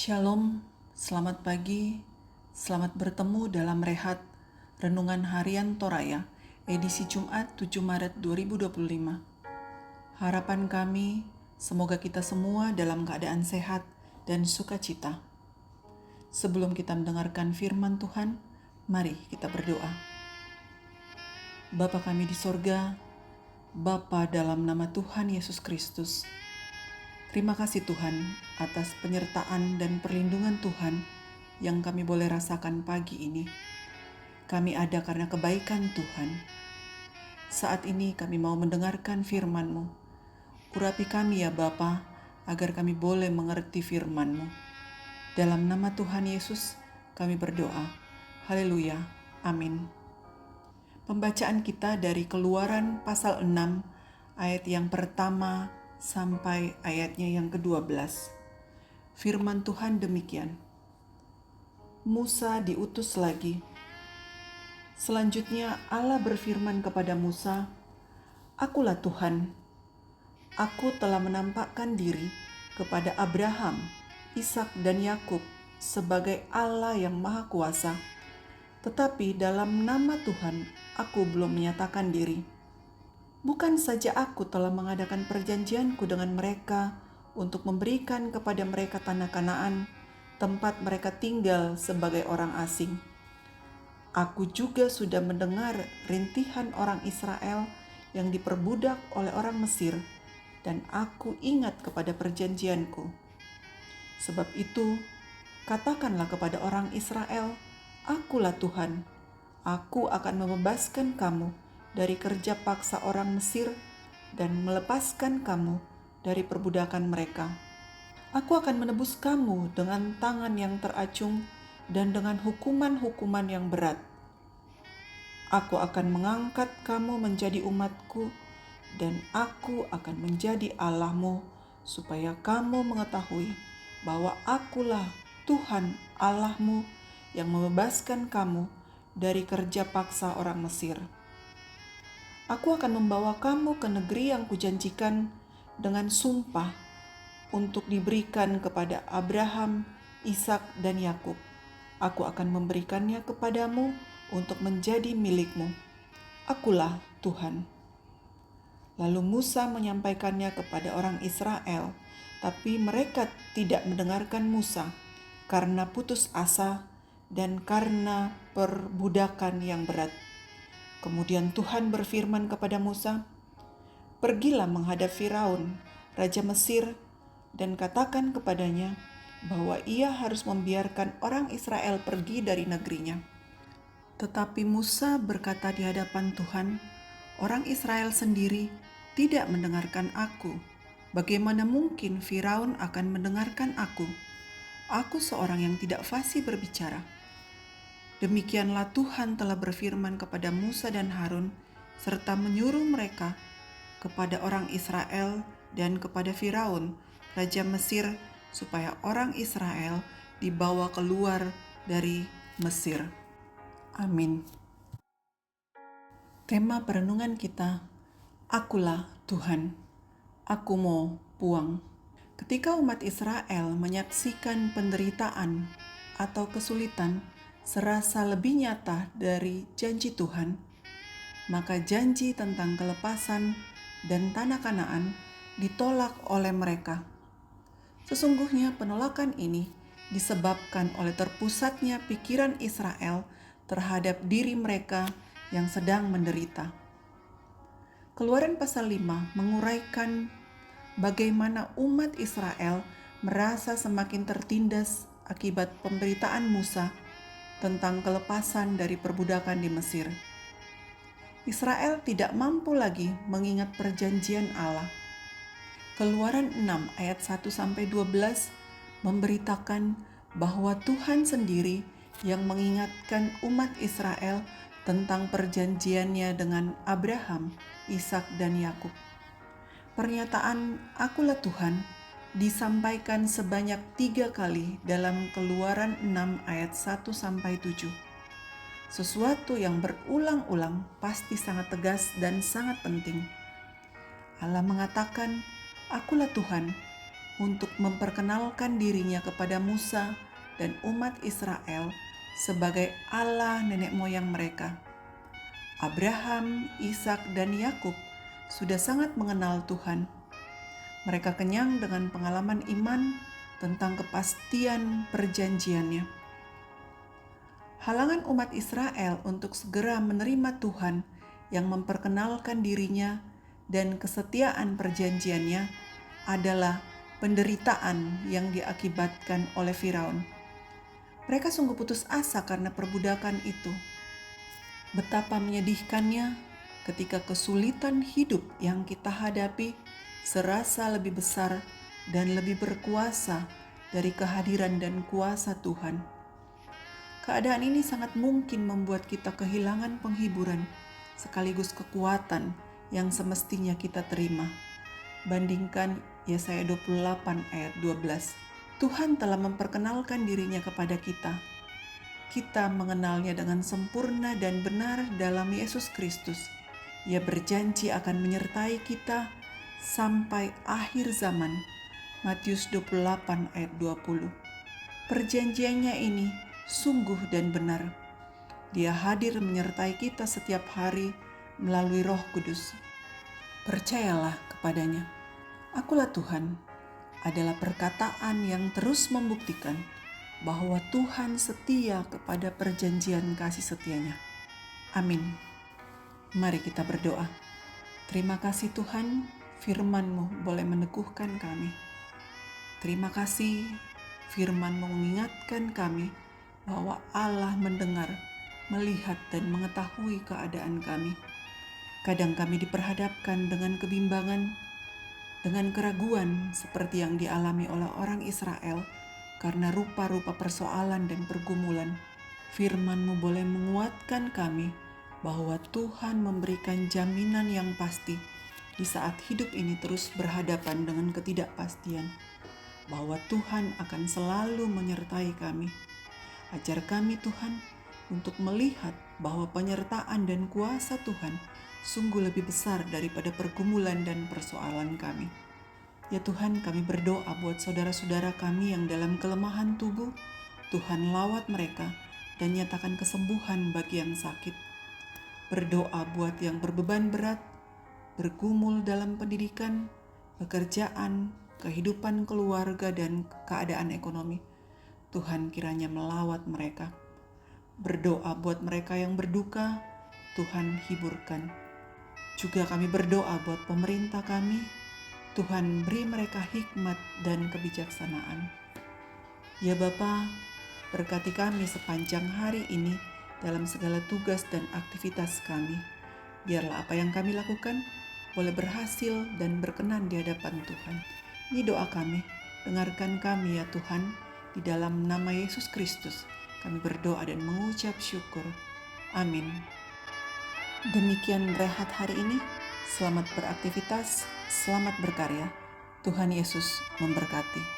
Shalom, selamat pagi, selamat bertemu dalam Rehat Renungan Harian Toraya, edisi Jumat 7 Maret 2025. Harapan kami, semoga kita semua dalam keadaan sehat dan sukacita. Sebelum kita mendengarkan firman Tuhan, mari kita berdoa. Bapa kami di sorga, Bapa dalam nama Tuhan Yesus Kristus, terima kasih Tuhan atas penyertaan dan perlindungan Tuhan yang kami boleh rasakan pagi ini. Kami ada karena kebaikan Tuhan. Saat ini kami mau mendengarkan firman-Mu. Urapi kami ya Bapa, agar kami boleh mengerti firman-Mu. Dalam nama Tuhan Yesus kami berdoa. Haleluya. Amin. Pembacaan kita dari Keluaran pasal 6 ayat yang pertama sampai ayatnya yang ke-12. Firman Tuhan demikian. Musa diutus lagi. Selanjutnya Allah berfirman kepada Musa, "Akulah Tuhan. Aku telah menampakkan diri kepada Abraham, Ishak dan Yakub sebagai Allah yang Maha Kuasa. Tetapi dalam nama Tuhan aku belum menyatakan diri. Bukan saja aku telah mengadakan perjanjianku dengan mereka untuk memberikan kepada mereka tanah Kanaan, tempat mereka tinggal sebagai orang asing. Aku juga sudah mendengar rintihan orang Israel yang diperbudak oleh orang Mesir, dan aku ingat kepada perjanjianku. Sebab itu, katakanlah kepada orang Israel, Akulah Tuhan. Aku akan membebaskan kamu dari kerja paksa orang Mesir dan melepaskan kamu dari perbudakan mereka. Aku akan menebus kamu dengan tangan yang teracung dan dengan hukuman-hukuman yang berat. Aku akan mengangkat kamu menjadi umatku dan aku akan menjadi Allahmu supaya kamu mengetahui bahwa akulah Tuhan Allahmu yang membebaskan kamu dari kerja paksa orang Mesir. Aku akan membawa kamu ke negeri yang kujanjikan dengan sumpah untuk diberikan kepada Abraham, Ishak dan Yakub. Aku akan memberikannya kepadamu untuk menjadi milikmu. Akulah Tuhan." Lalu Musa menyampaikannya kepada orang Israel, tapi mereka tidak mendengarkan Musa karena putus asa dan karena perbudakan yang berat. Kemudian Tuhan berfirman kepada Musa, "Pergilah menghadap Firaun, raja Mesir, dan katakan kepadanya bahwa ia harus membiarkan orang Israel pergi dari negerinya." Tetapi Musa berkata di hadapan Tuhan, "Orang Israel sendiri tidak mendengarkan aku. Bagaimana mungkin Firaun akan mendengarkan aku? Aku seorang yang tidak fasih berbicara." Demikianlah Tuhan telah berfirman kepada Musa dan Harun, serta menyuruh mereka kepada orang Israel dan kepada Firaun, raja Mesir, supaya orang Israel dibawa keluar dari Mesir. Amin. Tema perenungan kita, Akulah Tuhan, aku mau puang. Ketika umat Israel menyaksikan penderitaan atau kesulitan serasa lebih nyata dari janji Tuhan, maka janji tentang kelepasan dan tanah Kanaan ditolak oleh mereka. Sesungguhnya penolakan ini disebabkan oleh terpusatnya pikiran Israel terhadap diri mereka yang sedang menderita. Keluaran pasal 5 menguraikan bagaimana umat Israel merasa semakin tertindas akibat pemberitaan Musa tentang kelepasan dari perbudakan di Mesir. Israel tidak mampu lagi mengingat perjanjian Allah. Keluaran 6 ayat 1-12 memberitakan bahwa Tuhan sendiri yang mengingatkan umat Israel tentang perjanjiannya dengan Abraham, Ishak dan Yakub. Pernyataan "Akulah Tuhan" disampaikan sebanyak 3 kali dalam Keluaran 6 ayat 1-7. Sesuatu yang berulang-ulang pasti sangat tegas dan sangat penting. Allah mengatakan, "Akulah Tuhan," untuk memperkenalkan dirinya kepada Musa dan umat Israel sebagai Allah nenek moyang mereka. Abraham, Ishak, dan Yakub sudah sangat mengenal Tuhan. Mereka kenyang dengan pengalaman iman tentang kepastian perjanjiannya. Halangan umat Israel untuk segera menerima Tuhan yang memperkenalkan dirinya dan kesetiaan perjanjiannya adalah penderitaan yang diakibatkan oleh Firaun. Mereka sungguh putus asa karena perbudakan itu. Betapa menyedihkannya ketika kesulitan hidup yang kita hadapi serasa lebih besar dan lebih berkuasa dari kehadiran dan kuasa Tuhan. Keadaan ini sangat mungkin membuat kita kehilangan penghiburan sekaligus kekuatan yang semestinya kita terima. Bandingkan Yesaya 28 ayat 12. Tuhan telah memperkenalkan dirinya kepada kita. Kita mengenalnya dengan sempurna dan benar dalam Yesus Kristus. Ia berjanji akan menyertai kita sampai akhir zaman. Matius 28 ayat 20. Perjanjiannya ini sungguh dan benar. Dia hadir menyertai kita setiap hari melalui Roh Kudus. Percayalah kepadanya. Akulah Tuhan adalah perkataan yang terus membuktikan bahwa Tuhan setia kepada perjanjian kasih setianya. Amin. Mari kita berdoa. Terima kasih Tuhan, firman-Mu boleh meneguhkan kami. Terima kasih firman-Mu mengingatkan kami bahwa Allah mendengar, melihat dan mengetahui keadaan kami. Kadang kami diperhadapkan dengan kebimbangan, dengan keraguan seperti yang dialami oleh orang Israel karena rupa-rupa persoalan dan pergumulan. Firman-Mu boleh menguatkan kami bahwa Tuhan memberikan jaminan yang pasti di saat hidup ini terus berhadapan dengan ketidakpastian, bahwa Tuhan akan selalu menyertai kami. Ajar kami Tuhan untuk melihat bahwa penyertaan dan kuasa Tuhan sungguh lebih besar daripada pergumulan dan persoalan kami. Ya Tuhan, kami berdoa buat saudara-saudara kami yang dalam kelemahan tubuh. Tuhan lawat mereka dan nyatakan kesembuhan bagi yang sakit. Berdoa buat yang berbeban berat, bergumul dalam pendidikan, pekerjaan, kehidupan keluarga, dan keadaan ekonomi. Tuhan kiranya melawat mereka. Berdoa buat mereka yang berduka, Tuhan hiburkan. Juga kami berdoa buat pemerintah kami, Tuhan beri mereka hikmat dan kebijaksanaan. Ya Bapa, berkati kami sepanjang hari ini dalam segala tugas dan aktivitas kami. Biarlah apa yang kami lakukan boleh berhasil dan berkenan di hadapan Tuhan. Ini doa kami, dengarkan kami ya Tuhan, di dalam nama Yesus Kristus kami berdoa dan mengucap syukur. Amin. Demikian rehat hari ini. Selamat beraktivitas, selamat berkarya. Tuhan Yesus memberkati.